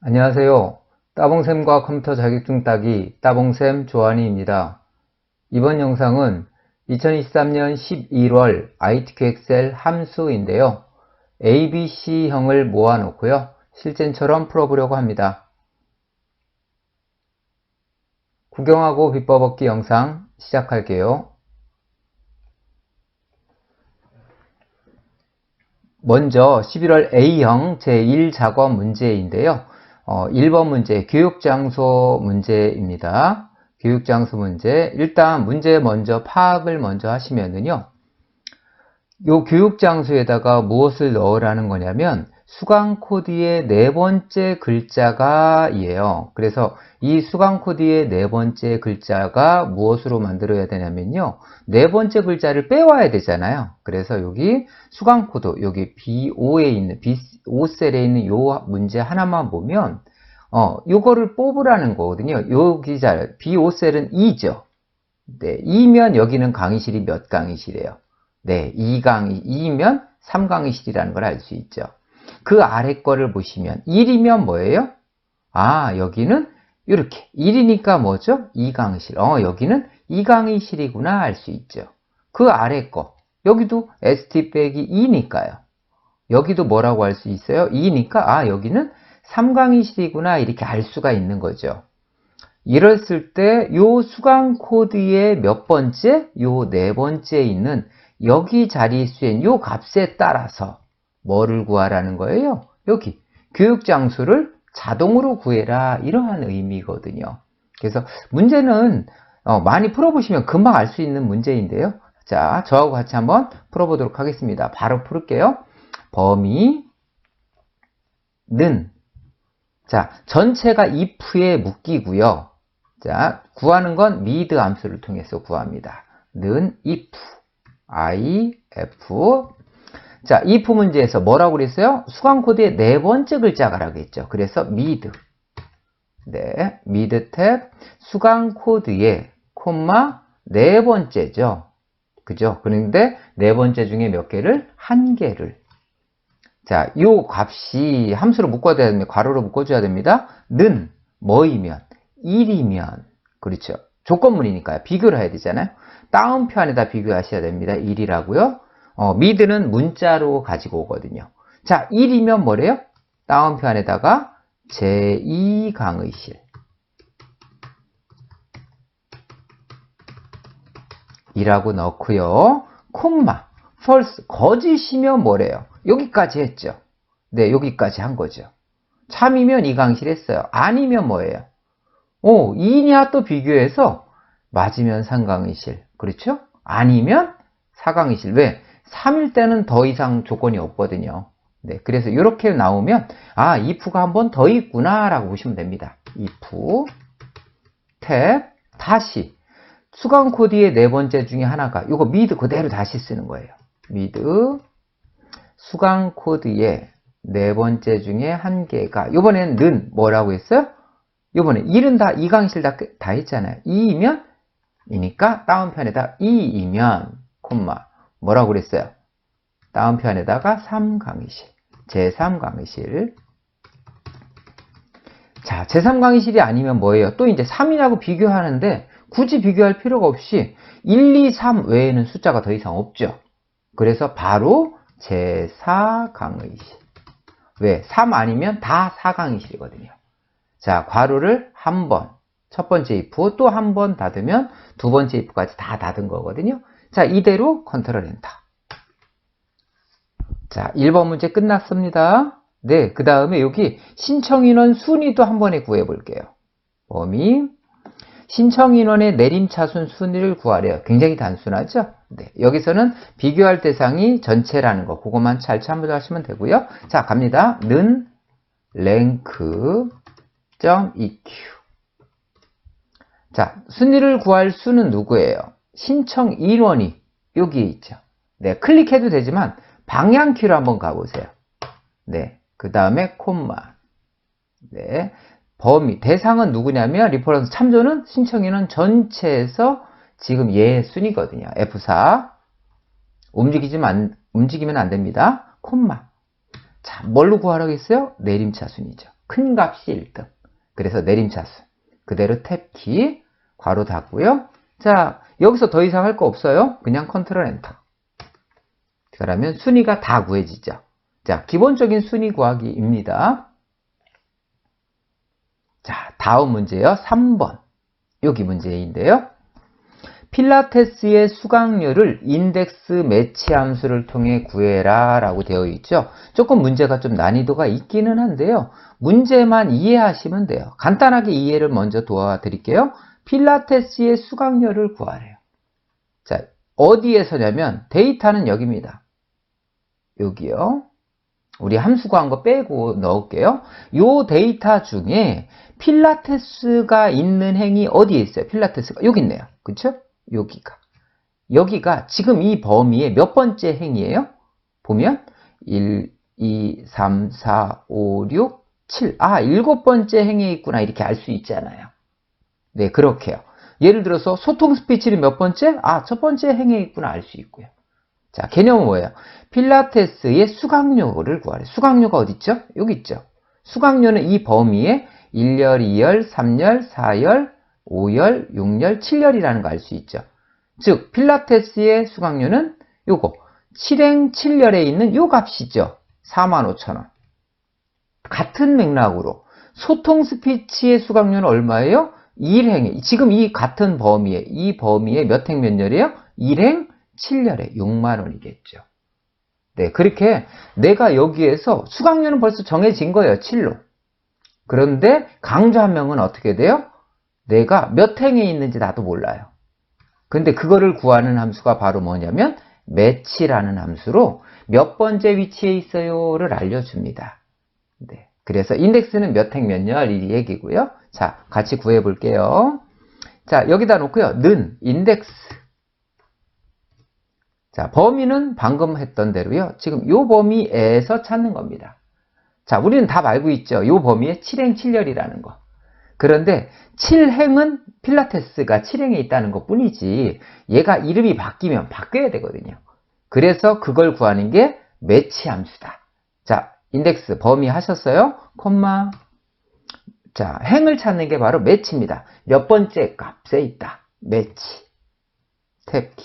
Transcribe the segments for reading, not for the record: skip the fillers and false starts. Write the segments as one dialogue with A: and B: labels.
A: 안녕하세요. 따봉쌤과 컴퓨터 자격증 따기 따봉쌤 조한희입니다. 이번 영상은 2023년 11월 ITQ 엑셀 함수인데요. ABC형을 모아놓고요. 실전처럼 풀어보려고 합니다. 구경하고 비법 얻기 영상 시작할게요. 먼저 11월 A형 제1작업 문제인데요. 1번 문제 교육장소 문제입니다. 교육장소 문제. 일단 문제 먼저 파악을 먼저 하시면은요. 요 교육장소에다가 무엇을 넣으라는 거냐면 수강 코드의 네 번째 글자가 이에요. 그래서 이 수강 코드의 네 번째 글자가 무엇으로 만들어야 되냐면요. 네 번째 글자를 빼와야 되잖아요. 그래서 여기 수강 코드, 여기 B5에 있는, B5셀에 있는 요 문제 하나만 보면, 요거를 뽑으라는 거거든요. 여기 잘, B5셀은 2죠. 네, 2면 여기는 강의실이 몇 강의실이에요? 네, 2면 3강의실이라는 걸 알 수 있죠. 그 아래 거를 보시면 1이면 뭐예요? 아, 여기는 이렇게 1이니까 뭐죠? 2강의실. 여기는 2강의실이구나 알 수 있죠. 그 아래 거 여기도 ST 빼기 2니까요. 여기도 뭐라고 할 수 있어요? 2니까 여기는 3강의실이구나 이렇게 알 수가 있는 거죠. 이랬을 때 요 수강 코드의 몇 번째? 요 네 번째에 있는 여기 자릿수인 요 값에 따라서 뭐를 구하라는 거예요? 여기 교육 장소를 자동으로 구해라 이러한 의미거든요. 그래서 문제는 많이 풀어보시면 금방 알 수 있는 문제인데요. 자, 저하고 같이 한번 풀어보도록 하겠습니다. 바로 풀을게요. 범위는 자, 전체가 if에 묶이고요. 자, 구하는 건 mid 함수를 통해서 구합니다. 는 if, if. 자, if 문제에서 뭐라고 그랬어요? 수강 코드의 네 번째 글자가라고 했죠. 그래서 mid. 네, mid 탭 수강 코드의 콤마 네 번째죠. 그죠? 그런데 네 번째 중에 몇 개를? 한 개를. 자, 요 값이 함수로 묶어야 됩니다. 괄호로 묶어줘야 됩니다. 는 뭐이면? 1이면. 그렇죠. 조건문이니까요. 비교를 해야 되잖아요. 다운표 안에다 비교하셔야 됩니다. 1이라고요. 미드는 문자로 가지고 오거든요. 자, 1이면 뭐래요? 다운표 안에다가 제2강의실. 이라고 넣고요. 콤마. false. 거짓이면 뭐래요? 여기까지 했죠. 네, 여기까지 한 거죠. 참이면 2강의실 했어요. 아니면 뭐예요? 2냐 또 비교해서 맞으면 3강의실. 그렇죠? 아니면 4강의실. 왜? 3일 때는 더 이상 조건이 없거든요. 네, 그래서 이렇게 나오면 if가 한 번 더 있구나 라고 보시면 됩니다. if 탭 다시 수강 코드의 네 번째 중에 하나가 이거 mid 그대로 다시 쓰는 거예요. mid 수강 코드의 네 번째 중에 한 개가 이번에는 는 뭐라고 했어요? 이번에 1은 다 2강실 다 했잖아요. 2이면 이니까 다운편에다 2이면 콤마 뭐라고 그랬어요? 다운편에다가 3강의실 제3강의실. 자, 제3강의실이 아니면 뭐예요? 또 이제 3이라고 비교하는데 굳이 비교할 필요가 없이 1, 2, 3 외에는 숫자가 더 이상 없죠. 그래서 바로 제4강의실. 왜? 3 아니면 다 4강의실이거든요. 자, 괄호를 한 번, 첫 번째 if 또 한 번 닫으면 두 번째 if까지 다 닫은 거거든요. 자, 이대로 컨트롤 엔터. 자, 1번 문제 끝났습니다. 네, 그 다음에 여기 신청인원 순위도 한 번에 구해 볼게요. 범위 신청인원의 내림차순 순위를 구하래요. 굉장히 단순하죠? 네, 여기서는 비교할 대상이 전체라는 거 그것만 잘 참고하시면 되고요. 자, 갑니다. 는 rank.eq 자, 순위를 구할 수는 누구예요? 신청인원이 여기 있죠. 네, 클릭해도 되지만 방향키로 한번 가보세요. 네, 그 다음에 콤마. 네, 범위 대상은 누구냐면 리퍼런스 참조는 신청인원 전체에서 지금 얘 순이거든요. F4 움직이면 안 됩니다. 콤마. 자, 뭘로 구하라고 했어요? 내림차순이죠. 큰 값이 1등. 그래서 내림차순. 그대로 탭키, 괄호 닫고요. 자, 여기서 더 이상 할 거 없어요. 그냥 컨트롤 엔터. 그러면 순위가 다 구해지죠. 자, 기본적인 순위 구하기입니다. 자, 다음 문제요. 3번. 여기 문제인데요. 필라테스의 수강료를 인덱스 매치 함수를 통해 구해라 라고 되어 있죠. 조금 문제가 좀 난이도가 있기는 한데요. 문제만 이해하시면 돼요. 간단하게 이해를 먼저 도와드릴게요. 필라테스의 수강료를 구하래요. 자, 어디에서냐면 데이터는 여기입니다. 여기요. 우리 함수 구한 거 빼고 넣을게요. 요 데이터 중에 필라테스가 있는 행이 어디에 있어요? 필라테스가 여기 있네요. 그쵸? 여기가 지금 이 범위의 몇 번째 행이에요? 보면 1, 2, 3, 4, 5, 6, 7. 아, 7번째 행에 있구나. 이렇게 알 수 있잖아요. 네, 그렇게요. 예를 들어서 소통 스피치는 몇 번째? 아, 첫 번째 행에 있구나. 알 수 있고요. 자, 개념은 뭐예요? 필라테스의 수강료를 구하래. 수강료가 어디 있죠? 여기 있죠. 수강료는 이 범위에 1열, 2열, 3열, 4열, 5열, 6열, 7열이라는 거 알 수 있죠. 즉, 필라테스의 수강료는 요거 7행 7열에 있는 요 값이죠. 45,000원. 같은 맥락으로 소통 스피치의 수강료는 얼마예요? 1행에 지금 이 같은 범위에 이 범위에 몇 행 몇 열이에요? 1행 7열에 6만 원이겠죠. 네, 그렇게 내가 여기에서 수강료는 벌써 정해진 거예요. 7로. 그런데 강좌 한 명은 어떻게 돼요? 내가 몇 행에 있는지 나도 몰라요. 근데 그거를 구하는 함수가 바로 뭐냐면 매치라는 함수로 몇 번째 위치에 있어요를 알려줍니다. 네, 그래서 인덱스는 몇 행 몇 열 이 얘기고요. 자, 같이 구해 볼게요. 자, 여기다 놓고요. 는 인덱스. 자, 범위는 방금 했던 대로요. 지금 요 범위에서 찾는 겁니다. 자, 우리는 다 알고 있죠. 요 범위에 7행 7열이라는 거. 그런데 7행은 필라테스가 7행에 있다는 것 뿐이지 얘가 이름이 바뀌면 바뀌어야 되거든요. 그래서 그걸 구하는 게 매치 함수다. 자, 인덱스 범위 하셨어요? 콤마. 자, 행을 찾는 게 바로 매치입니다. 몇 번째 값에 있다. 매치. 탭키.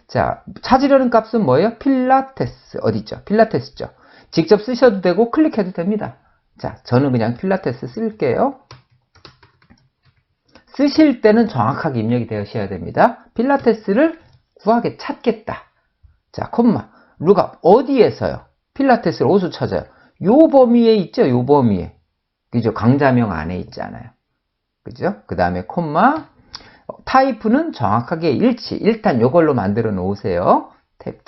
A: 자, 찾으려는 값은 뭐예요? 필라테스. 어디 있죠? 필라테스죠. 직접 쓰셔도 되고 클릭해도 됩니다. 자, 저는 그냥 필라테스 쓸게요. 쓰실 때는 정확하게 입력이 되셔야 됩니다. 필라테스를 구하게 찾겠다. 자, 콤마. 룩업. 어디에서요? 필라테스를 어디서 찾아요? 요 범위에 있죠? 요 범위에. 그죠? 강좌명 안에 있잖아요. 그죠? 그 다음에 콤마. 타입은 정확하게 일치. 일단 요걸로 만들어 놓으세요. 탭키.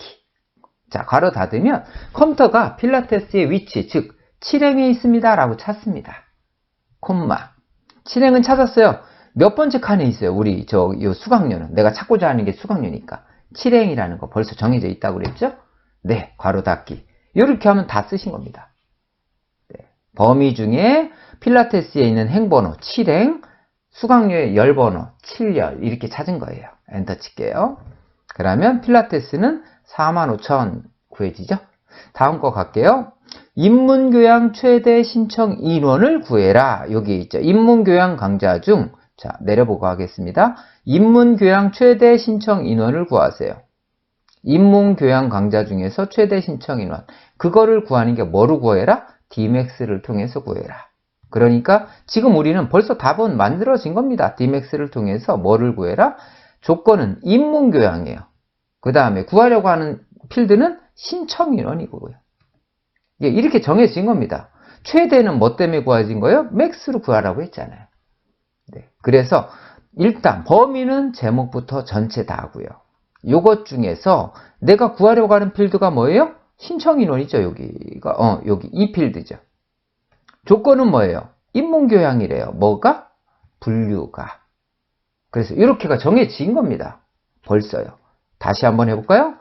A: 자, 괄호 닫으면 컴퓨터가 필라테스의 위치, 즉 7행에 있습니다 라고 찾습니다. 콤마. 7행은 찾았어요. 몇 번째 칸에 있어요? 우리 요 수강료는. 내가 찾고자 하는 게 수강료니까. 7행이라는 거 벌써 정해져 있다고 그랬죠? 네, 괄호 닫기. 이렇게 하면 다 쓰신 겁니다. 네. 범위 중에 필라테스에 있는 행번호 7행, 수강료의 열번호 7열 이렇게 찾은 거예요. 엔터 칠게요. 그러면 필라테스는 45,000원 구해지죠? 다음 거 갈게요. 입문교양 최대 신청 인원을 구해라. 여기 있죠. 입문교양 강좌 중, 자, 내려보고 하겠습니다. 입문교양 최대 신청 인원을 구하세요. 입문교양 강좌 중에서 최대 신청 인원. 그거를 구하는 게 뭐로 구해라? Dmax를 통해서 구해라. 그러니까 지금 우리는 벌써 답은 만들어진 겁니다. Dmax를 통해서 뭐를 구해라? 조건은 입문교양이에요. 그 다음에 구하려고 하는 필드는 신청 인원이고요. 이렇게 정해진 겁니다. 최대는 뭐 때문에 구해진 거예요? 맥스로 구하라고 했잖아요. 네. 그래서 일단 범위는 제목부터 전체 다 하고요. 요것 중에서 내가 구하려고 하는 필드가 뭐예요? 신청 인원이죠. 여기가 여기 이 필드죠. 조건은 뭐예요? 입문교양이래요. 뭐가? 분류가. 그래서 이렇게가 정해진 겁니다. 벌써요. 다시 한번 해볼까요?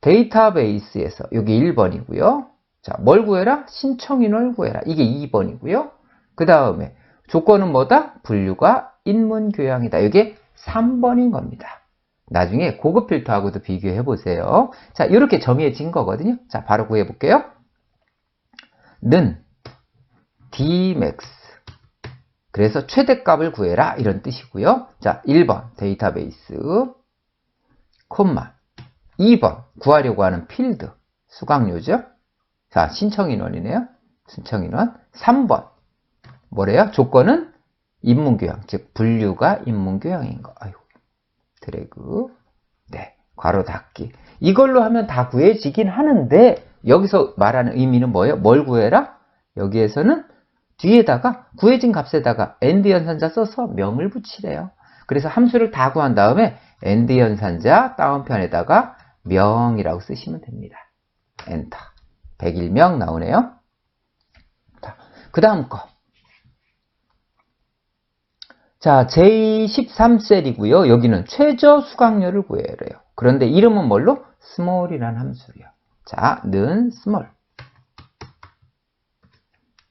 A: 데이터베이스에서 여기 1번이고요. 자, 뭘 구해라? 신청인원을 구해라. 이게 2번이고요. 그 다음에 조건은 뭐다? 분류가 입문교양이다. 이게 3번인 겁니다. 나중에 고급 필터하고도 비교해 보세요. 자, 이렇게 정해진 거거든요. 자, 바로 구해 볼게요. 는 Dmax. 그래서 최대값을 구해라 이런 뜻이고요. 자, 1번 데이터베이스, 콤마. 2번 구하려고 하는 필드, 수강료죠. 자, 신청인원이네요. 신청인원. 3번 뭐래요? 조건은 인문교양, 즉 분류가 인문교양인 거. 아이고, 드래그. 네, 괄호 닫기. 이걸로 하면 다 구해지긴 하는데 여기서 말하는 의미는 뭐예요? 뭘 구해라? 여기에서는 뒤에다가 구해진 값에다가 AND 연산자 써서 명을 붙이래요. 그래서 함수를 다 구한 다음에 AND 연산자 다운편에다가 명이라고 쓰시면 됩니다. 엔터. 101명 나오네요. 자, 그 다음 거. 자, J13셀이고요. 여기는 최저 수강료를 구해래요. 그런데 이름은 뭘로? small이라는 함수예요. 자, 는 small.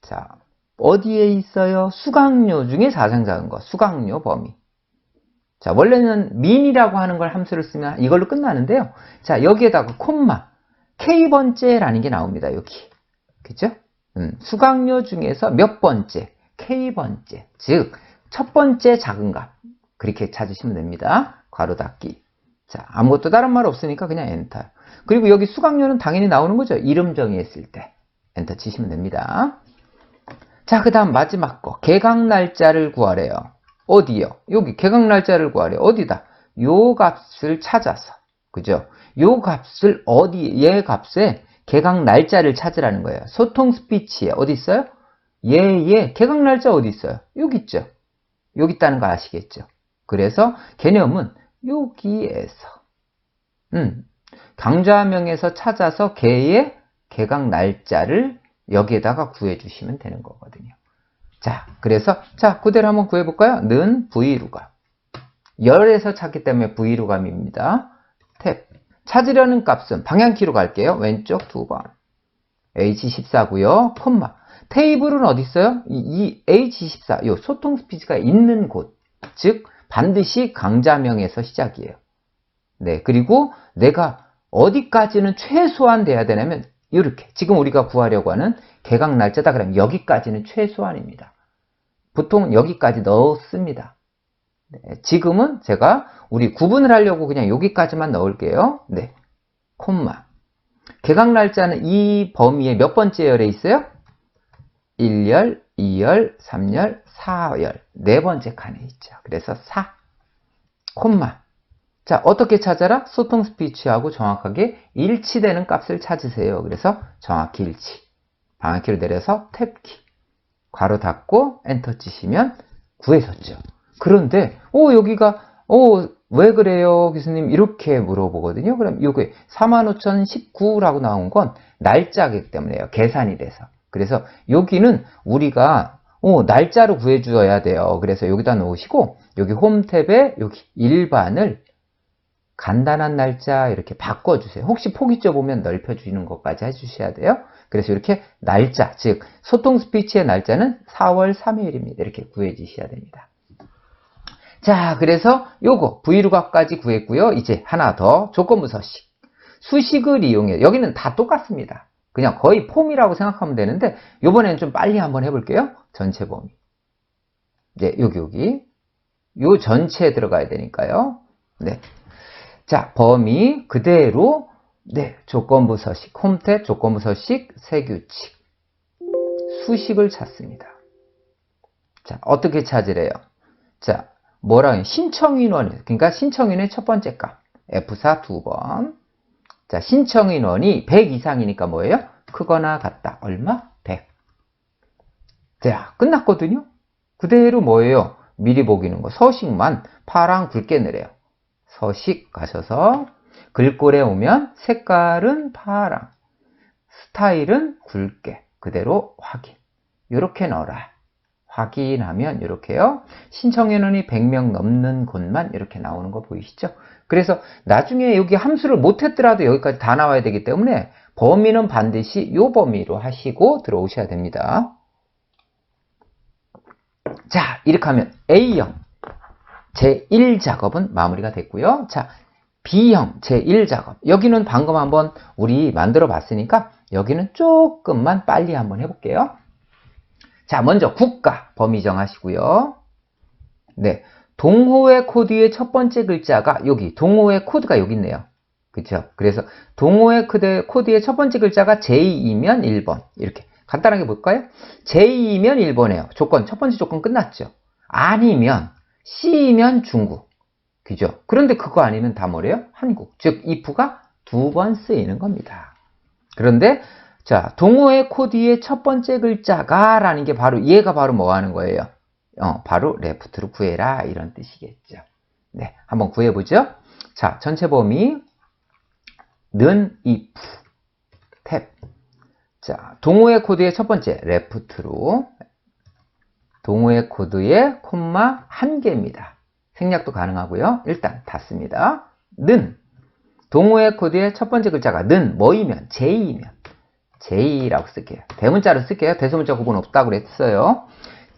A: 자, 어디에 있어요? 수강료 중에 가장 작은 거, 수강료 범위. 자, 원래는 min이라고 하는 걸 함수를 쓰면 이걸로 끝나는데요. 자, 여기에다가 콤마, k번째라는 게 나옵니다. 여기. 그죠? 수강료 중에서 몇 번째, k번째. 즉, 첫 번째 작은 값. 그렇게 찾으시면 됩니다. 괄호 닫기. 자, 아무것도 다른 말 없으니까 그냥 엔터. 그리고 여기 수강료는 당연히 나오는 거죠. 이름 정의했을 때. 엔터 치시면 됩니다. 자, 그 다음 마지막 거. 개강 날짜를 구하래요. 어디요? 여기 개강 날짜를 구하래요. 어디다? 요 값을 찾아서. 그죠? 요 값을 얘 값에 개강 날짜를 찾으라는 거예요. 소통 스피치에 어디 있어요? 개강 날짜 어디 있어요? 여기 있죠. 여기 있다는 거 아시겠죠? 그래서 개념은 여기에서 강좌명에서 찾아서 개의 개강 날짜를 여기에다가 구해주시면 되는 거거든요. 자, 그래서 자, 그대로 한번 구해볼까요? 는 V루감. 열에서 찾기 때문에 V루감입니다. 탭. 찾으려는 값은 방향키로 갈게요. 왼쪽 2번. H14고요. 콤마. 테이블은 어디 있어요? 이 H14, 요 소통 스피치가 있는 곳. 즉, 반드시 강좌명에서 시작이에요. 네, 그리고 내가 어디까지는 최소한 돼야 되냐면, 이렇게. 지금 우리가 구하려고 하는 개강 날짜다. 그러면 여기까지는 최소한입니다. 보통 여기까지 넣습니다. 네, 지금은 제가 우리 구분을 하려고 그냥 여기까지만 넣을게요. 네, 콤마. 개강 날짜는 이 범위의 몇 번째 열에 있어요? 1열, 2열, 3열, 4열. 네 번째 칸에 있죠. 그래서 4, 콤마. 자, 어떻게 찾아라? 소통 스피치하고 정확하게 일치되는 값을 찾으세요. 그래서 정확히 일치. 방향키로 내려서 탭키. 괄호 닫고 엔터 치시면 구해졌죠. 그런데 여기가 왜 그래요 교수님 이렇게 물어보거든요. 그럼 요게 45,019라고 나온 건 날짜이기 때문에요. 계산이 돼서. 그래서 여기는 우리가 날짜로 구해줘야 돼요. 그래서 여기다 놓으시고 여기 홈 탭에 여기 일반을 간단한 날짜 이렇게 바꿔주세요. 혹시 폭이 좁으면 넓혀주는 것까지 해주셔야 돼요. 그래서 이렇게 날짜, 즉 소통 스피치의 날짜는 4월 3일입니다. 이렇게 구해주셔야 됩니다. 자, 그래서 요거 V루값까지 구했고요. 이제 하나 더 조건부 서식. 수식을 이용해. 여기는 다 똑같습니다. 그냥 거의 폼이라고 생각하면 되는데 요번에는 좀 빨리 한번 해볼게요. 전체 범위. 네, 여기. 요 전체에 들어가야 되니까요. 네. 자, 범위 그대로 네, 조건부 서식, 홈탭 조건부 서식, 세규칙. 수식을 찾습니다. 자, 어떻게 찾으래요? 자, 뭐랑 신청인원, 그러니까 신청인의 첫 번째 값 F4 2번. 자, 신청인원이 100 이상이니까 뭐예요? 크거나 같다. 얼마? 100. 자, 끝났거든요. 그대로 뭐예요? 미리 보기는 거 서식만 파랑 굵게 내려요. 서식 가셔서 글꼴에 오면 색깔은 파랑, 스타일은 굵게 그대로 확인. 이렇게 넣어라. 확인하면 이렇게요. 신청인원이 100명 넘는 곳만 이렇게 나오는 거 보이시죠? 그래서 나중에 여기 함수를 못했더라도 여기까지 다 나와야 되기 때문에 범위는 반드시 이 범위로 하시고 들어오셔야 됩니다. 자, 이렇게 하면 A형 제1작업은 마무리가 됐고요. 자, B형 제1작업. 여기는 방금 한번 우리 만들어 봤으니까 여기는 조금만 빨리 한번 해볼게요. 자, 먼저 국가 범위 정하시고요. 네. 동호회 코드의 첫 번째 글자가 여기, 동호회 코드가 여기 있네요. 그쵸? 그래서 동호회 코드의 첫 번째 글자가 J이면 1번. 이렇게 간단하게 볼까요? J이면 1번이에요. 조건, 첫 번째 조건 끝났죠. 아니면 C이면 중국. 그죠? 그런데 그거 아니면 다 뭐래요? 한국. 즉, if가 두 번 쓰이는 겁니다. 그런데 자, 동호회 코드의 첫 번째 글자가 라는 게 바로 얘가 바로 뭐 하는 거예요? 바로 left로 구해라 이런 뜻이겠죠. 네, 한번 구해보죠. 자, 전체 범위 는 if 탭. 자, 동호회 코드의 첫 번째 left로 동호회 코드의 콤마 한 개입니다. 생략도 가능하고요. 일단 닫습니다. 는 동호회 코드의 첫 번째 글자가 는 뭐이면 J이면 J라고 쓸게요. 대문자로 쓸게요. 대소문자 구분 없다고 그랬어요.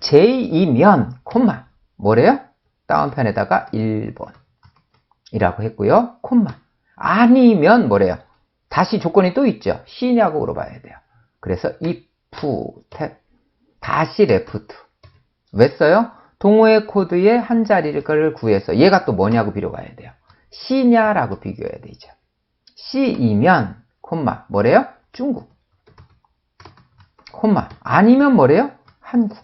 A: J이면 콤마 뭐래요? 다운편에다가 1번 이라고 했고요. 콤마 아니면 뭐래요? 다시 조건이 또 있죠. C냐고 물어봐야 돼요. 그래서 if 탭 다시 left 왜 써요? 동호회 코드의 한 자리를 구해서 얘가 또 뭐냐고 비교해야 돼요. C냐라고 비교해야 되죠. C이면 콤마 뭐래요? 중국 콤마 아니면 뭐래요? 한국.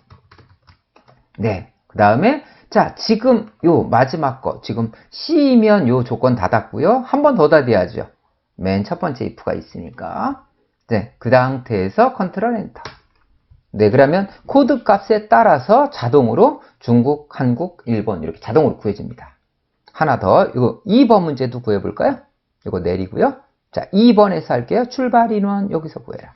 A: 네, 그 다음에 자 지금 요 마지막 거 지금 C이면 요 조건 닫았고요. 한 번 더 닫아야죠. 맨 첫 번째 if가 있으니까. 네, 그 상태에서 컨트롤 엔터. 네, 그러면 코드 값에 따라서 자동으로 중국, 한국, 일본 이렇게 자동으로 구해집니다. 하나 더, 이거 2번 문제도 구해볼까요? 이거 내리고요. 자, 2번에서 할게요. 출발 인원 여기서 구해라.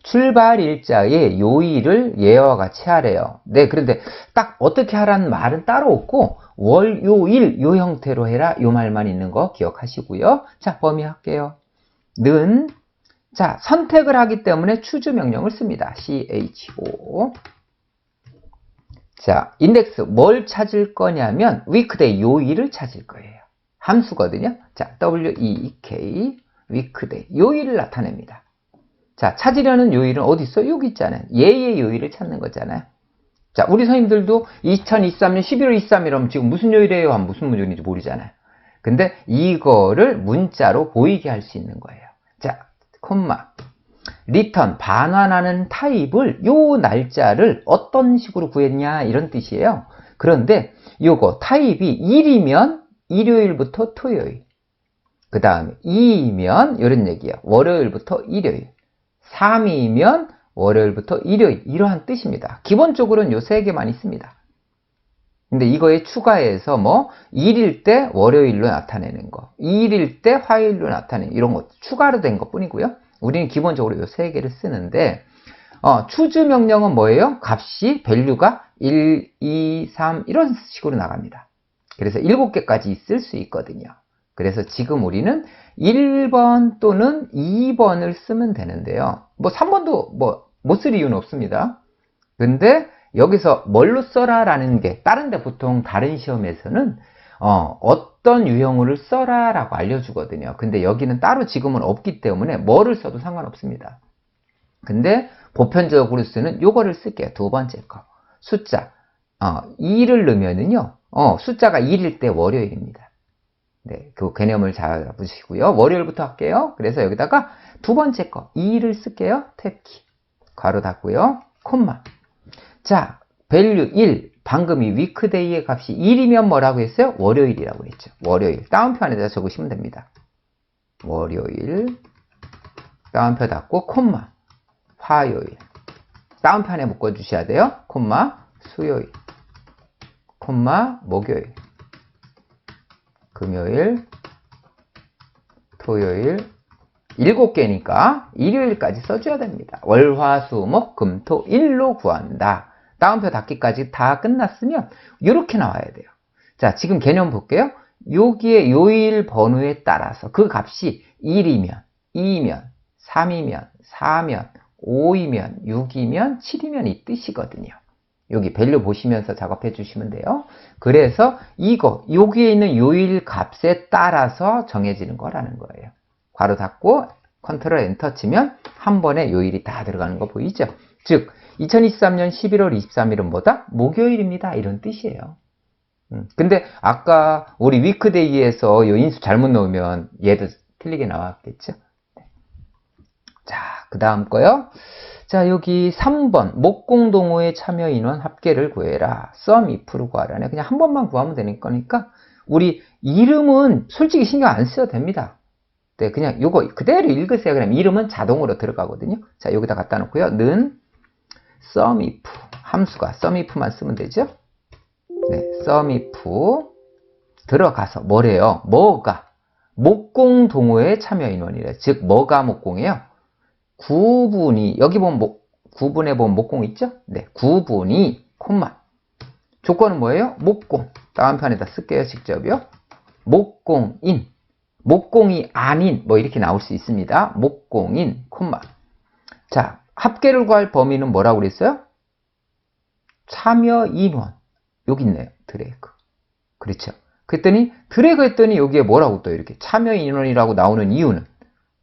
A: 출발 일자의 요일을 예와 같이 하래요. 네, 그런데 딱 어떻게 하라는 말은 따로 없고 월, 요, 일, 요 형태로 해라. 요 말만 있는 거 기억하시고요. 자, 범위 할게요. 는 자, 선택을 하기 때문에 추주 명령을 씁니다. CHO. 자, 인덱스 뭘 찾을 거냐면 weekday 요일을 찾을 거예요. 함수거든요. 자, WEEK weekday 요일을 나타냅니다. 자, 찾으려는 요일은 어디 있어? 여기 있잖아요. 얘의 요일을 찾는 거잖아요. 자, 우리 선생님들도 2023년 11월 23일 하면 지금 무슨 요일이에요? 하면 무슨 요일인지 모르잖아요. 근데 이거를 문자로 보이게 할 수 있는 거예요. 자, 콤마 리턴 반환하는 타입을 요 날짜를 어떤 식으로 구했냐 이런 뜻이에요. 그런데 요거 타입이 1이면 일요일부터 토요일, 그 다음에 2이면 이런 얘기예요. 월요일부터 일요일, 3이면 월요일부터 일요일 이러한 뜻입니다. 기본적으로는 요 세 개만 있습니다. 근데 이거에 추가해서 뭐 1일 때 월요일로 나타내는 거, 2일일 때 화요일로 나타내는 이런 거 추가로 된 것 뿐이고요. 우리는 기본적으로 요 세 개를 쓰는데 추주 명령은 뭐예요? 값이 밸류가 1, 2, 3 이런 식으로 나갑니다. 그래서 7개까지 쓸 수 있거든요. 그래서 지금 우리는 1번 또는 2번을 쓰면 되는데요. 뭐 3번도 뭐 못 쓸 이유는 없습니다. 근데 여기서 뭘로 써라 라는 게 다른 데 보통 다른 시험에서는 어떤 유형을 써라 라고 알려주거든요. 근데 여기는 따로 지금은 없기 때문에 뭐를 써도 상관없습니다. 근데 보편적으로 쓰는 요거를 쓸게요. 두 번째 거. 숫자 2를 넣으면은요 숫자가 1일 때 월요일입니다. 네, 그 개념을 잘 잡으시고요. 월요일부터 할게요. 그래서 여기다가 두 번째 거 2를 쓸게요. 탭키 괄호 닫고요. 콤마. 자, value 1. 방금 이 weekday의 값이 1이면 뭐라고 했어요? 월요일이라고 했죠. 월요일. 다운표 안에다 적으시면 됩니다. 월요일. 다운표 닫고, 콤마. 화요일. 다운표 안에 묶어주셔야 돼요. 콤마. 수요일. 콤마. 목요일. 금요일. 토요일. 7개니까 일요일까지 써줘야 됩니다. 월, 화, 수, 목, 금, 토, 일로 구한다. 다운표 닫기까지 다 끝났으면 이렇게 나와야 돼요. 자, 지금 개념 볼게요. 여기에 요일 번호에 따라서 그 값이 1이면, 2이면, 3이면, 4면, 5이면, 6이면, 7이면 이 뜻이거든요. 여기 밸류 보시면서 작업해 주시면 돼요. 그래서 여기에 있는 요일 값에 따라서 정해지는 거라는 거예요. 괄호 닫고 컨트롤 엔터 치면 한 번에 요일이 다 들어가는 거 보이죠? 즉 2023년 11월 23일은 뭐다? 목요일입니다. 이런 뜻이에요. 근데 아까 우리 위크데이에서 이 인수 잘못 넣으면 얘도 틀리게 나왔겠죠? 자, 그 다음 거요. 자, 여기 3번 목공동호회 참여 인원 합계를 구해라. sum if로 구하라네. 그냥 한 번만 구하면 되는 거니까 우리 이름은 솔직히 신경 안 써도 됩니다. 네, 그냥 요거 그대로 읽으세요. 그럼 이름은 자동으로 들어가거든요. 자, 여기다 갖다 놓고요. 는 sum if 함수가 sum if만 쓰면 되죠. 네, sum if 들어가서 뭐래요? 뭐가 목공동호회 참여 인원이래. 즉 뭐가 목공이에요? 9분이 여기 보면 9분에 보면 목공 있죠? 네, 9분이 콤마 조건은 뭐예요? 목공 다음판에다 쓸게요. 직접요. 목공인 목공이 아닌 뭐 이렇게 나올 수 있습니다. 목공인 콤마 자 합계를 구할 범위는 뭐라고 그랬어요? 참여 인원 여기 있네요. 드래그 그렇죠. 그랬더니 드래그 했더니 여기에 뭐라고 또 이렇게 참여 인원이라고 나오는 이유는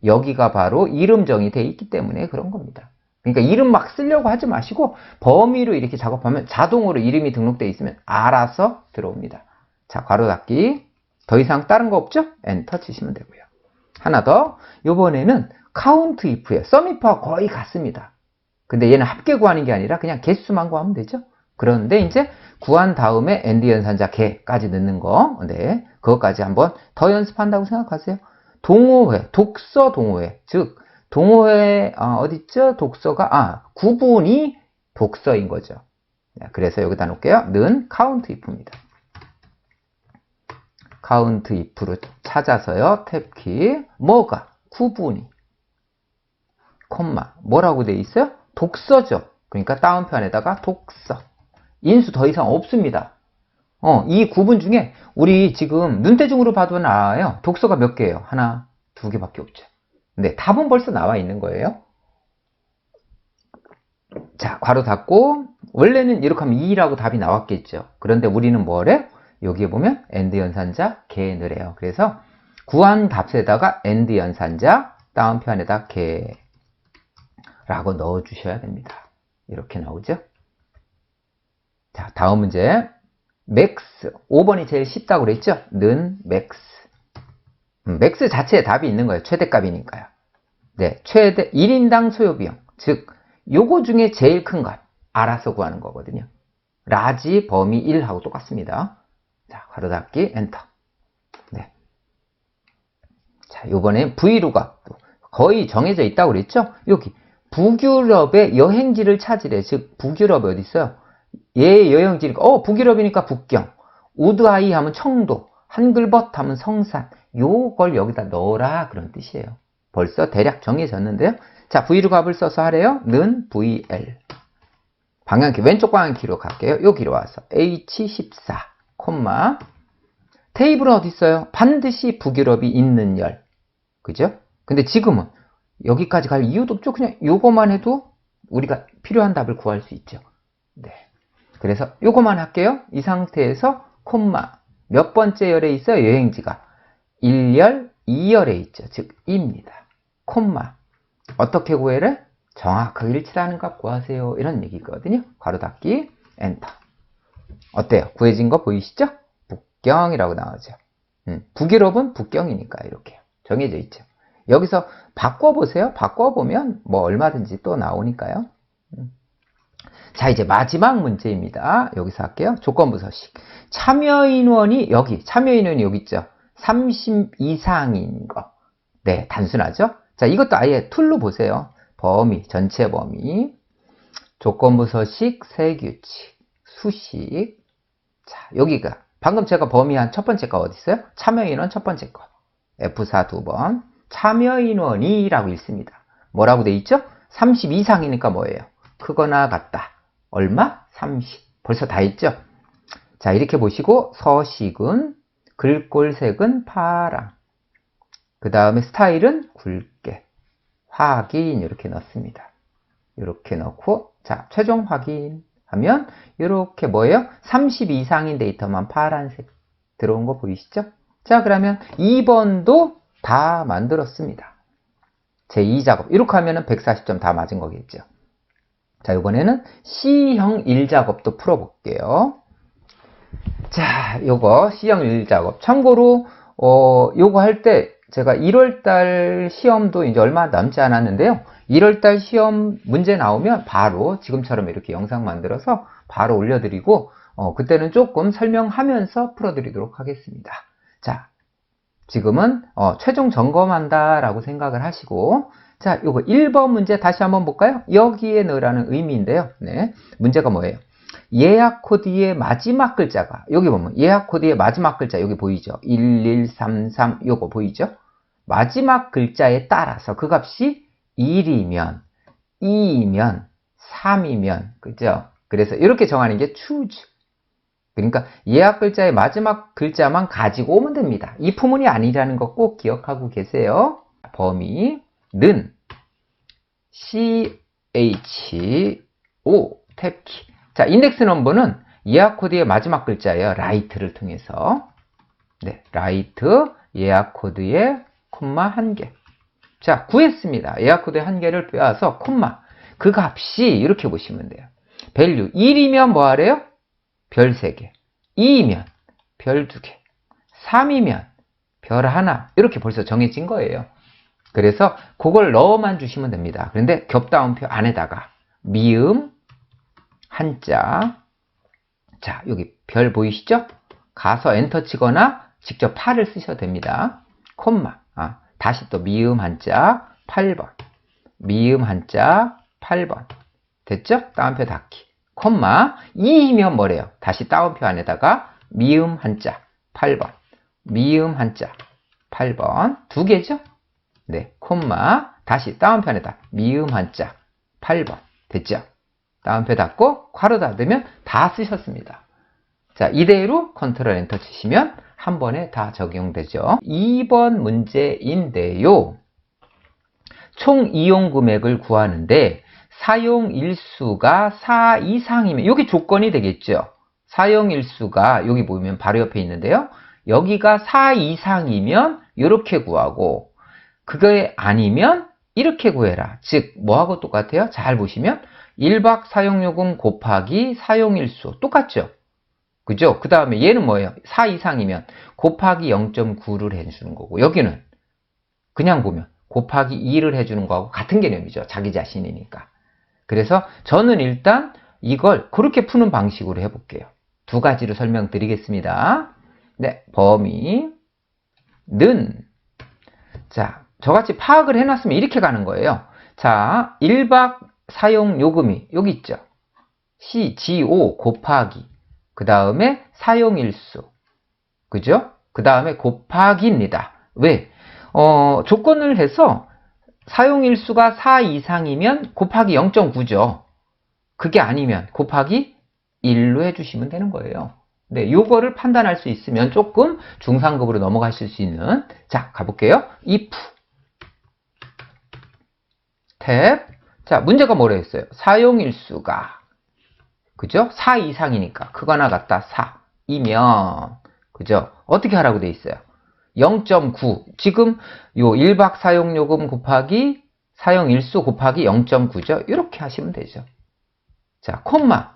A: 여기가 바로 이름정이 돼 있기 때문에 그런 겁니다. 그러니까 이름 막 쓰려고 하지 마시고 범위로 이렇게 작업하면 자동으로 이름이 등록되어 있으면 알아서 들어옵니다. 자, 괄호 닫기. 더 이상 다른 거 없죠? 엔터 치시면 되고요. 하나 더. 이번에는 count if예요. sum if와 거의 같습니다. 근데 얘는 합계 구하는 게 아니라 그냥 개수만 구하면 되죠? 그런데 이제 구한 다음에 end 연산자 개까지 넣는 거. 네. 그것까지 한번 더 연습한다고 생각하세요. 동호회, 독서 동호회, 즉 동호회 어딨죠? 독서가 구분이 독서인 거죠. 그래서 여기다 놓을게요. 는 count if입니다. count if로 찾아서요. 탭키 뭐가 구분이 콤마 뭐라고 돼 있어요? 독서죠. 그러니까 다운편에다가 독서 인수 더 이상 없습니다. 이 구분 중에 우리 지금 눈대중으로 봐도 나와요. 독서가 몇 개예요? 하나, 두 개밖에 없죠. 근데 답은 벌써 나와 있는 거예요. 자, 괄호 닫고 원래는 이렇게 하면 2라고 답이 나왔겠죠. 그런데 우리는 뭐래요? 여기에 보면 end 연산자 개 넣으래요. 그래서 구한 값에다가 end 연산자 다운편에다 개라고 넣어주셔야 됩니다. 이렇게 나오죠. 자, 다음 문제. 맥스 5번이 제일 쉽다고 그랬죠? 는 맥스 맥스 자체에 답이 있는 거예요. 최대값이니까요. 네, 최대 1인당 소요비용 즉 요거 중에 제일 큰 값 알아서 구하는 거거든요. 라지 범위 1하고 똑같습니다. 자, 괄호 닫기 엔터. 네. 자, 요번에 브이로그도 거의 정해져 있다고 그랬죠? 여기 북유럽의 여행지를 찾으래. 즉 북유럽이 어디 있어요? 얘 여행지니까 북유럽이니까 북경, 우드하이 하면 청도, 한글벗 하면 성산. 요걸 여기다 넣어라 그런 뜻이에요. 벌써 대략 정해졌는데요. 자, V로 값을 써서 하래요. 는 VL 방향키 왼쪽 방향키로 갈게요. 여기로 와서 H14 콤마 테이블은 어디 있어요? 반드시 북유럽이 있는 열 그죠? 근데 지금은 여기까지 갈 이유도 없죠. 그냥 요거만 해도 우리가 필요한 답을 구할 수 있죠. 네. 그래서 요거만 할게요. 이 상태에서 콤마 몇 번째 열에 있어요? 여행지가 1열, 2열에 있죠. 즉 입니다. 콤마 어떻게 구해래? 정확하게 일치하는 값 구하세요. 이런 얘기거든요. 괄호 닫기 엔터. 어때요? 구해진 거 보이시죠? 북경이라고 나오죠. 북유럽은 북경이니까 이렇게 정해져 있죠. 여기서 바꿔보세요. 바꿔보면 뭐 얼마든지 또 나오니까요. 자, 이제 마지막 문제입니다. 여기서 할게요. 조건부 서식. 참여인원이 여기 있죠. 30 이상인 거. 네, 단순하죠? 자, 이것도 아예 툴로 보세요. 범위, 전체 범위. 조건부 서식, 세규칙, 수식. 자, 여기가 방금 제가 범위한 첫 번째 거 어디 있어요? 참여인원 첫 번째 거. F4 두 번. 참여인원이라고 읽습니다. 뭐라고 돼 있죠? 30 이상이니까 뭐예요? 크거나 같다. 얼마? 30. 벌써 다 했죠? 자, 이렇게 보시고 서식은 글꼴색은 파랑. 그 다음에 스타일은 굵게. 확인 이렇게 넣습니다. 이렇게 넣고 자, 최종 확인하면 이렇게 뭐예요? 30 이상인 데이터만 파란색 들어온 거 보이시죠? 자, 그러면 2번도 다 만들었습니다. 제2작업. 이렇게 하면 140점 다 맞은 거겠죠. 자, 이번에는 C형 1작업도 풀어볼게요. 자, 요거 C형 1작업. 참고로 요거 할 때 제가 1월달 시험도 이제 얼마 남지 않았는데요. 1월달 시험 문제 나오면 바로 지금처럼 이렇게 영상 만들어서 바로 올려드리고 그때는 조금 설명하면서 풀어드리도록 하겠습니다. 자, 지금은 최종 점검한다 라고 생각을 하시고, 자, 요거 1번 문제 다시 한번 볼까요? 여기에 넣으라는 의미인데요. 네, 문제가 뭐예요? 예약 코드의 마지막 글자가, 여기 보면 예약 코드의 마지막 글자 여기 보이죠? 1133 요거 보이죠? 마지막 글자에 따라서 그 값이 1이면 2이면 3이면, 그죠? 그래서 이렇게 정하는 게 choose. 그러니까 예약 글자의 마지막 글자만 가지고 오면 됩니다. 이 부문이 아니라는 거 꼭 기억하고 계세요. 범위는 CHO 탭키. 자, 인덱스 넘버는 예약 코드의 마지막 글자예요. write를 통해서. 네, write 예약 코드의 콤마 1개. 자, 구했습니다. 예약 코드의 1개를 빼와서 콤마. 그 값이 이렇게 보시면 돼요. value 1이면 뭐 하래요? 별 3개. 2이면 별 2개. 3이면 별 1. 이렇게 벌써 정해진 거예요. 그래서 그걸 넣어만 주시면 됩니다. 그런데 겹다운표 안에다가 미음 한자. 자, 여기 별 보이시죠? 가서 엔터 치거나 직접 8을 쓰셔도 됩니다. 콤마. 다시 또 미음 한자 8번. 미음 한자 8번. 됐죠? 따옴표 닫기. 콤마 2이면 뭐래요? 다시 따옴표 안에다가 미음 한자 8번. 미음 한자 8번. 2개죠? 네, 콤마 다시 따옴표 안에다 미음 한자 8번. 됐죠? 따옴표 닫고 괄호 닫으면 다 쓰셨습니다. 자, 이대로 컨트롤 엔터 치시면 한 번에 다 적용되죠. 2번 문제인데요. 총 이용 금액을 구하는데 사용 일수가 4 이상이면 이게 조건이 되겠죠. 사용 일수가 여기 보면 바로 옆에 있는데요. 여기가 4 이상이면 이렇게 구하고 그게 아니면 이렇게 구해라. 즉 뭐하고 똑같아요? 잘 보시면 1박 사용요금 곱하기 사용일수 똑같죠? 그죠? 그 다음에 얘는 뭐예요? 4 이상이면 곱하기 0.9를 해주는 거고 여기는 그냥 보면 곱하기 2를 해주는 거하고 같은 개념이죠. 자기 자신이니까. 그래서 저는 일단 이걸 그렇게 푸는 방식으로 해볼게요. 2가지로 설명드리겠습니다. 네, 범위는 자, 저같이 파악을 해놨으면 이렇게 가는 거예요. 자, 1박 사용요금이 여기 있죠. CGO 곱하기 그 다음에 사용일수 그죠? 그 다음에 곱하기입니다. 왜? 조건을 해서 사용일수가 4 이상이면 곱하기 0.9죠. 그게 아니면 곱하기 1로 해주시면 되는 거예요. 네, 요거를 판단할 수 있으면 조금 중상급으로 넘어가실 수 있는. 자, 가볼게요. if 탭. 자, 문제가 뭐라 했어요? 사용일수가 그죠? 4 이상이니까 크거나 같다 4이면 그죠? 어떻게 하라고 돼 있어요? 0.9 지금 요 1박 사용요금 곱하기 사용일수 곱하기 0.9죠? 이렇게 하시면 되죠. 자, 콤마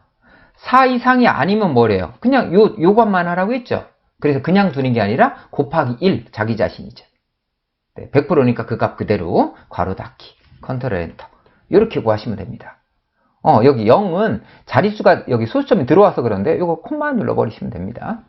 A: 4 이상이 아니면 뭐래요? 그냥 요것만 하라고 했죠? 그래서 그냥 두는 게 아니라 곱하기 1 자기 자신이죠. 네, 100%니까 그 값 그대로 괄호 닫기 컨트롤 엔터 이렇게 구하시면 됩니다. 여기 0은 자릿수가 여기 소수점이 들어와서 그런데 이거 콤마 눌러버리시면 됩니다.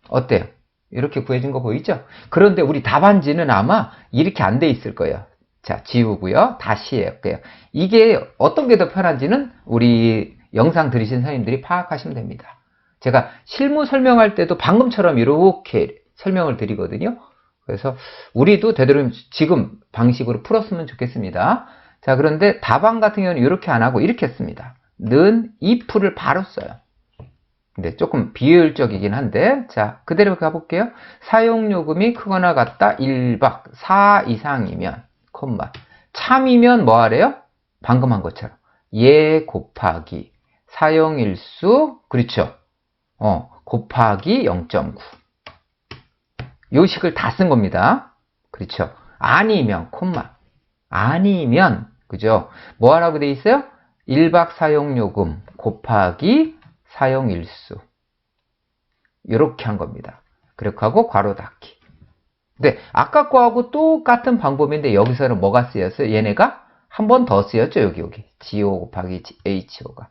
A: 어때요? 이렇게 구해진 거 보이죠? 그런데 우리 답안지는 아마 이렇게 안 돼 있을 거예요. 자, 지우고요. 다시 할게요. 이게 어떤 게 더 편한지는 우리 영상 들으신 선생님들이 파악하시면 됩니다. 제가 실무 설명할 때도 방금처럼 이렇게 설명을 드리거든요. 그래서 우리도 되도록 지금 방식으로 풀었으면 좋겠습니다. 자, 그런데 답안 같은 경우는 이렇게 안 하고 이렇게 했습니다. 는 if를 바로 써요. 근데 조금 비효율적이긴 한데, 자, 그대로 가볼게요. 사용요금이 크거나 같다 1박 4 이상이면, 콤마. 참이면 뭐 하래요? 방금 한 것처럼. 예 곱하기 사용일수, 그렇죠. 곱하기 0.9. 요 식을 다 쓴 겁니다. 그렇죠. 아니면, 콤마. 아니면, 그죠? 뭐 하라고 돼 있어요? 1박 사용요금 곱하기 사용일수. 이렇게 한 겁니다. 그렇게 하고 괄호 닫기. 근데 아까 거하고 똑같은 방법인데 여기서는 뭐가 쓰였어요? 얘네가 한 번 더 쓰였죠. 여기 GO 곱하기 HO가.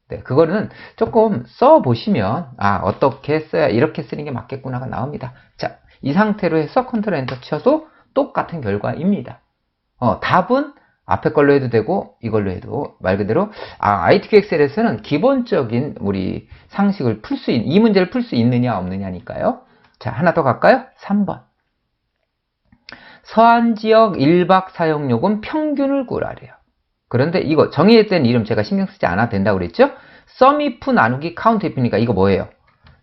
A: 네, 그거는 조금 써보시면 어떻게 써야 이렇게 쓰는 게 맞겠구나가 나옵니다. 자, 이 상태로 해서 컨트롤 엔터 쳐도 똑같은 결과입니다. 답은 앞에 걸로 해도 되고 이걸로 해도 말 그대로 ITQ 엑셀에서는 기본적인 우리 상식을 이 문제를 풀 수 있느냐 없느냐니까요. 자, 하나 더 갈까요? 3번. 서한지역 1박 사용요금 평균을 구하래요. 그런데 이거 정의된 이름 제가 신경 쓰지 않아도 된다고 그랬죠? 썸이프 나누기 카운트 if니까 이거 뭐예요?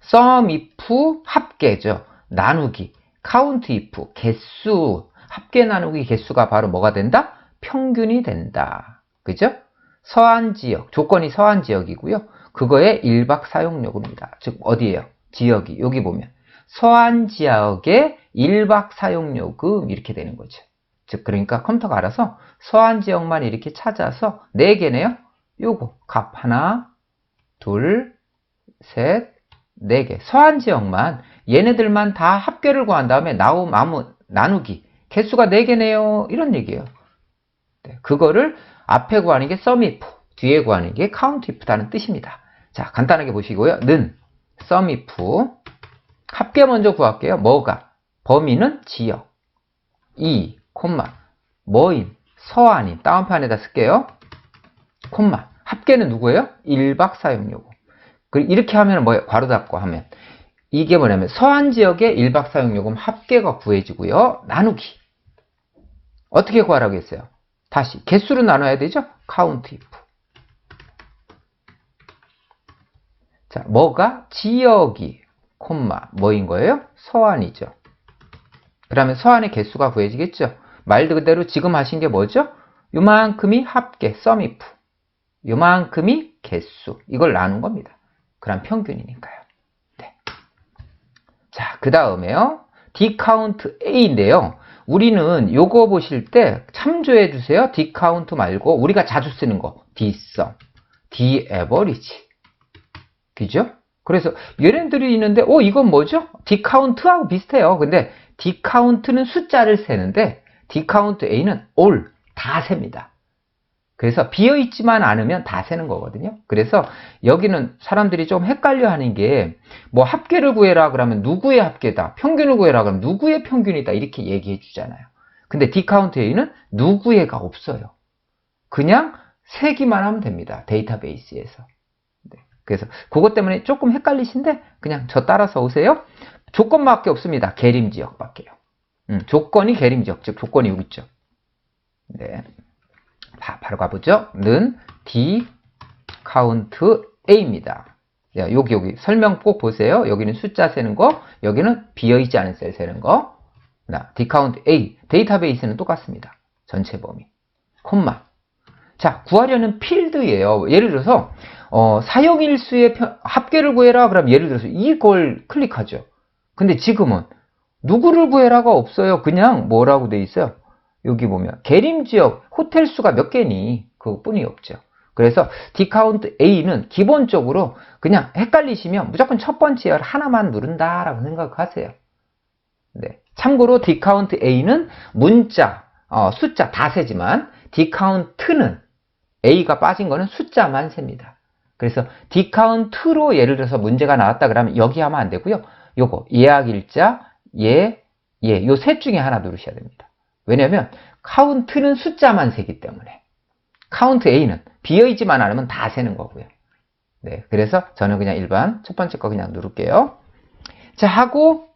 A: 썸이프 합계죠. 나누기 카운트 if 개수. 합계 나누기 개수가 바로 뭐가 된다? 평균이 된다. 그죠? 서한지역, 조건이 서한지역이고요. 그거의 1박 사용요금입니다. 즉 어디예요? 지역이 여기 보면 서한지역의 1박 사용요금 이렇게 되는 거죠. 즉 그러니까 컴퓨터가 알아서 서한지역만 이렇게 찾아서 4개네요. 요거 값 하나, 둘, 셋, 4개. 서한지역만 얘네들만 다 합계를 구한 다음에 나누기 개수가 4개네요. 이런 얘기예요. 네, 그거를 앞에 구하는 게 썸이프, 뒤에 구하는 게 카운트 if다는 뜻입니다. 자, 간단하게 보시고요. 는 썸이프 합계 먼저 구할게요. 뭐가? 범위는 지역. 뭐인? 서한인. 다운판에다 쓸게요. 합계는 누구예요? 1박 사용요금. 이렇게 하면 뭐예요? 괄호 닫고 하면 이게 뭐냐면 서한지역의 1박 사용요금 합계가 구해지고요. 나누기. 어떻게 구하라고 했어요? 다시 개수로 나눠야 되죠? 카운트 if. 자, 뭐가? 지역이 뭐인 거예요? 서한이죠. 그러면 서한의 개수가 구해지겠죠? 말 그대로 지금 하신 게 뭐죠? 요만큼이 합계, 썸이프. 요만큼이 개수. 이걸 나눈 겁니다. 그럼 평균이니까요. 네. 자, 그 다음에요. Dcount A인데요. 우리는 요거 보실 때 참조해 주세요. Dcount 말고 우리가 자주 쓰는 거. Dsum, Daverage. 그죠? 그래서 얘네들이 있는데 이건 뭐죠? Dcount하고 비슷해요. 근데 Dcount는 숫자를 세는데 Dcount A는 all, 다 셉니다. 그래서 비어있지만 않으면 다 세는 거거든요. 그래서 여기는 사람들이 좀 헷갈려 하는 게 뭐 합계를 구해라 그러면 누구의 합계다, 평균을 구해라 그러면 누구의 평균이다 이렇게 얘기해 주잖아요. 근데 Dcount A는 누구의가 없어요. 그냥 세기만 하면 됩니다. 데이터베이스에서. 네. 그래서 그것 때문에 조금 헷갈리신데 그냥 저 따라서 오세요. 조건밖에 없습니다. 계림지역밖에요. 조건이 계림지역, 즉 조건이 여기 있죠. 네. 바로 가보죠. 는 Dcount A입니다. 자, 여기 설명 꼭 보세요. 여기는 숫자 세는 거, 여기는 비어있지 않은 셀 세는 거. Dcount A, 데이터베이스는 똑같습니다. 전체 범위. 자, 구하려는 필드예요. 예를 들어서 사용일수의 합계를 구해라 그러면 예를 들어서 이걸 클릭하죠. 근데 지금은 누구를 구해라가 없어요. 그냥 뭐라고 돼 있어요? 여기 보면 계림지역 호텔 수가 몇 개니? 그것뿐이 없죠. 그래서 Dcount A는 기본적으로 그냥 헷갈리시면 무조건 첫 번째 하나만 누른다라고 생각하세요. 네. 참고로 Dcount A는 문자, 숫자 다 세지만 Dcount는 A가 빠진 거는 숫자만 셉니다. 그래서 Dcount로 예를 들어서 문제가 나왔다 그러면 여기 하면 안 되고요. 요거 예약일자, 요 셋 중에 하나 누르셔야 됩니다. 왜냐하면 카운트는 숫자만 세기 때문에 카운트 A는 비어있지만 않으면 다 세는 거고요. 네, 그래서 저는 그냥 일반 첫 번째 거 그냥 누를게요. 자, 하고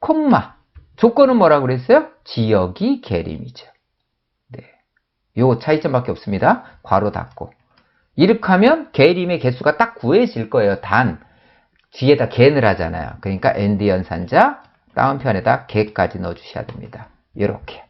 A: 조건은 뭐라고 그랬어요? 지역이 계림이죠. 네, 요 차이점밖에 없습니다. 괄호 닫고 이렇게 하면 계림의 개수가 딱 구해질 거예요. 단 뒤에다 개를 하잖아요. 그러니까 엔드 연산자 다운편에다 개까지 넣어주셔야 됩니다. 이렇게.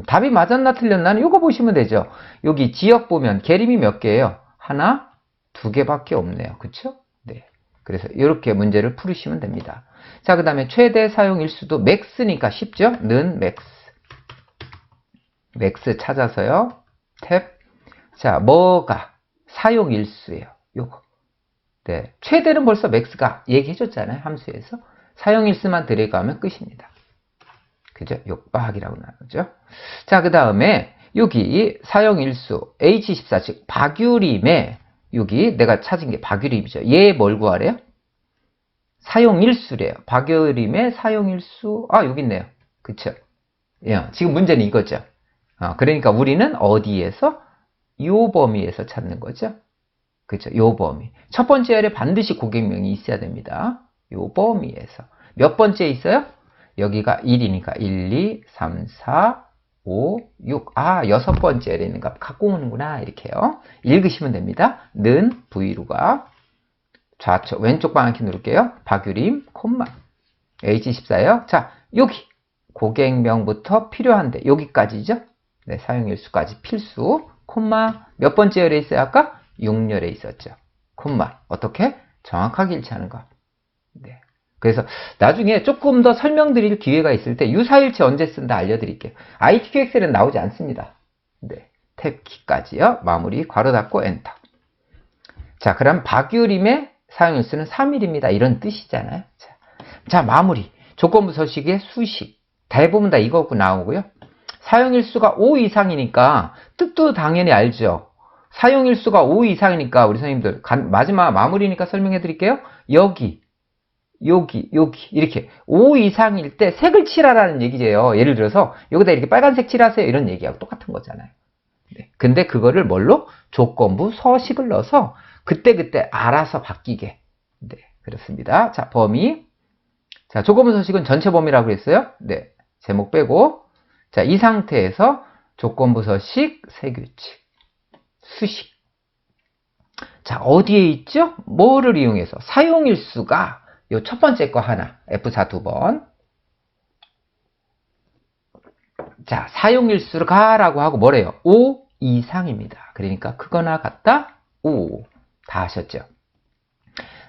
A: 답이 맞았나 틀렸나는 이거 보시면 되죠. 여기 지역 보면 계림이 몇 개예요? 하나, 두 개밖에 없네요. 그쵸? 네. 그래서 이렇게 문제를 풀으시면 됩니다. 자, 그 다음에 최대 사용 일수도 맥스니까 쉽죠? 는 맥스 찾아서요. 탭. 자, 뭐가 사용일수예요. 요거. 네. 최대는 벌써 맥스가 얘기해줬잖아요. 함수에서. 사용일수만 들어가면 끝입니다. 그죠? 욕박이라고 나오죠. 자, 그 다음에 여기 사용일수 H14, 즉 박유림의 여기 내가 찾은 게 박유림이죠. 얘 뭘 구하래요? 사용일수래요. 박유림의 사용일수. 아, 여기 있네요. 그쵸? 예, 지금 문제는 이거죠. 그러니까 우리는 어디에서? 요 범위에서 찾는 거죠. 그쵸? 요 범위. 첫 번째 열에 반드시 고객명이 있어야 됩니다. 요 범위에서. 몇 번째 있어요? 여기가 1이니까 1, 2, 3, 4, 5, 6. 아, 여섯 번째 열에 있는 값 갖고 오는구나. 이렇게요. 읽으시면 됩니다. 는 브이루가 좌측 왼쪽 방향키 누를게요. 박유림, 콤마. H14요. 자, 여기. 고객명부터 필요한데 여기까지죠. 네, 사용일수까지 필수. 콤마. 몇 번째 열에 있어요? 아까 6열에 있었죠. 콤마. 어떻게? 정확하게 일치하는 거. 네. 그래서 나중에 조금 더 설명드릴 기회가 있을 때 유사일치 언제 쓴다 알려드릴게요. ITQ 엑셀은 나오지 않습니다. 네. 탭키까지요. 마무리, 괄호 닫고 엔터. 자, 그럼 박유림의 사용일수는 3일입니다. 이런 뜻이잖아요. 자, 마무리. 조건부 서식의 수식. 대부분 다 이거고 나오고요. 사용일수가 5 이상이니까 뜻도 당연히 알죠. 사용일수가 5 이상이니까 우리 선생님들 마지막 마무리니까 설명해 드릴게요. 여기 이렇게 5 이상일 때 색을 칠하라는 얘기예요. 예를 들어서 여기다 이렇게 빨간색 칠하세요. 이런 얘기하고 똑같은 거잖아요. 네. 근데 그거를 뭘로? 조건부 서식을 넣어서 그때그때 알아서 바뀌게. 네, 그렇습니다. 자, 범위. 자, 조건부 서식은 전체 범위라고 했어요. 네, 제목 빼고. 자, 이 상태에서 조건부 서식, 세규칙, 수식. 자, 어디에 있죠? 뭐를 이용해서? 사용일수가 요 첫 번째 거 하나, F4 두 번. 자, 사용일수가 라고 하고 뭐래요? 5 이상입니다. 그러니까 크거나 같다? 5. 다 하셨죠?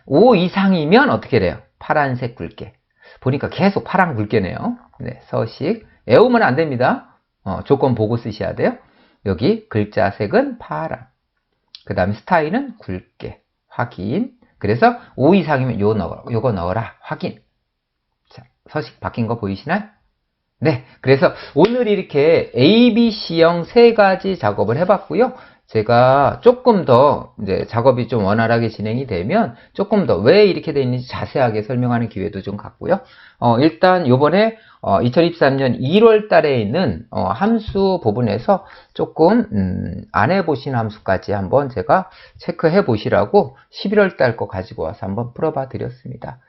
A: 5 이상이면 어떻게 돼요? 파란색 굵게. 보니까 계속 파란 굵게네요. 네, 서식. 외우면 안 됩니다. 조건 보고 쓰셔야 돼요. 여기 글자 색은 파란. 그 다음에 스타일은 굵게. 확인. 그래서 5 이상이면 요거 넣어라. 확인. 자, 서식 바뀐 거 보이시나요? 네. 그래서 오늘 이렇게 A, B, C형 세 가지 작업을 해봤고요. 제가 조금 더 이제 작업이 좀 원활하게 진행이 되면 조금 더 왜 이렇게 돼 있는지 자세하게 설명하는 기회도 좀 갖고요. 일단 요번에 2023년 1월 달에 있는 함수 부분에서 조금 안 해보신 함수까지 한번 제가 체크해 보시라고 11월 달 거 가지고 와서 한번 풀어봐 드렸습니다.